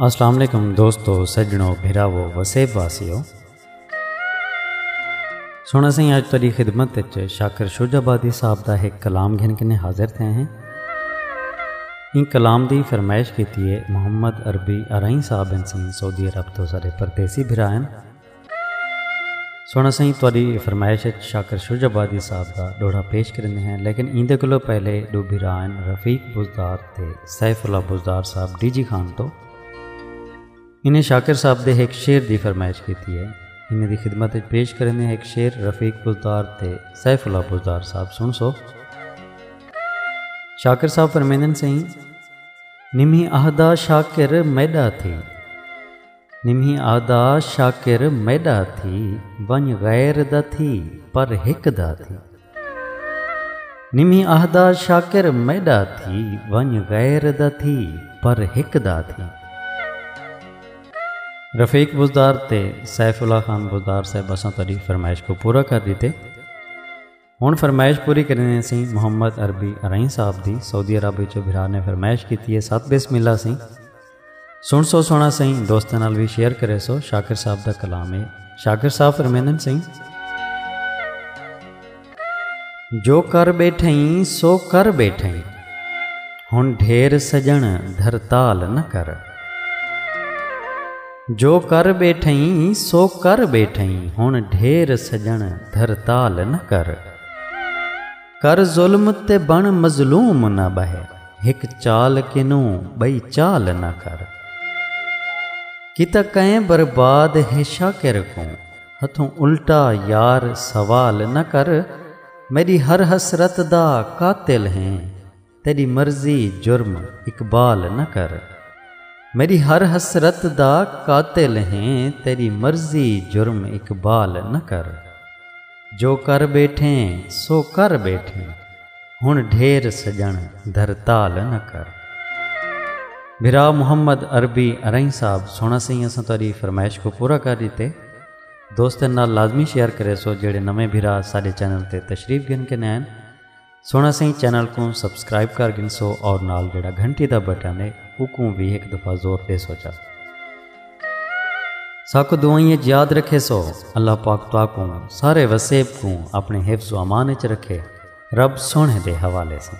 अस्सलाम वालेकुम दोस्तों, सज्जनों, भिरावो, वसेब वासियों। सोना सिंह अज तुहाडी खिदमत शाकिर शुजाबादी साहब का एक कलाम घिन के हाजिर थे हैं। इन कलाम की फरमाइश की है मोहम्मद अरबी अराई साहब सिंह सऊदी अरब तो सारे परदेसी भिरा हैं। सोना सिंह तुहाडी फरमाइश शाकिर शुजाबादी साहब का डोड़ा पेश करते हैं, लेकिन इंदे कोलों पहले दो भिरा हैं रफीक बुजदार ते सैफुल्ला बुजदार साहब डीजी खान तो इन्हें शाकिर साहब दे एक शेर की फरमाइश की है। इन्हें दी खिदमत पेश करने एक शेर रफीक बुजदार ते सैफुल्ला बुजदार साहब सुन सो। शाकिर साहब फरमेंदन सही, निमी आहदा शाकिर मैदा थी, निमी आहदा शाकिर मैदा थी, वन गैर दा थी पर हिक दा थी। निमी आहदा शाकिर मैदा थी, वन गैर दा थी पर हिक दा थी। रफ़ीक बुजदार ते सैफुल्ला खान बुजदार साहब असां तुहाडी फरमाइश को पूरा कर दीते। हुण फरमाइश पूरी करने सी मोहम्मद अरबी अराई साहब दी सऊदी अरब विचों भिरा ने फरमाइश की है। सत बिस्मिल्ला सी सुन सो सोना सी दोस्तां नाल भी शेयर करे सो। शाकिर साहब दा कलाम है। शाकिर साहब फरमेंदन सी, जो कर बैठई सो कर बैठई, हुण ढेर सजण धरताल न कर। जो कर बैठई सो कर बैठई, हुण ढेर सजण धरताल न कर जुल्म ते बण मजलूम न बहे, हिक चाल किनू बई चाल न कर। किता कहें बर्बाद है शाकिर को, हथों उल्टा यार सवाल न कर। मेरी हर हसरत दा कातिल हैं, तेरी मर्जी जुर्म इकबाल न कर। मेरी हर हसरत दा कातिल हैं, तेरी मर्जी जुर्म इकबाल न कर। जो कर बैठे सो कर बैठे, हुण ढेर सजण धरताल न कर। भिरा मोहम्मद अरबी अराई साहब सोना सी असां तुहाडी फरमाइश को पूरा कर दीते। दोस्तों नाल लाजमी शेयर करे सो जेड़े नवे भिरा साडे चैनल ते तशरीफ गिन के नैन। सोना सी चैनल को सब्सक्राइब कर गिन सो और नाल जेड़ा घंटी दा बटन है उको भी एक दफ़ा जोर दे सोचा। साको दुआएं याद रखे सो। अल्लाह पाक तुआ को सारे वसेब को अपने हिफ्ज़ व अमान च रखे। रब सोने दे हवाले से।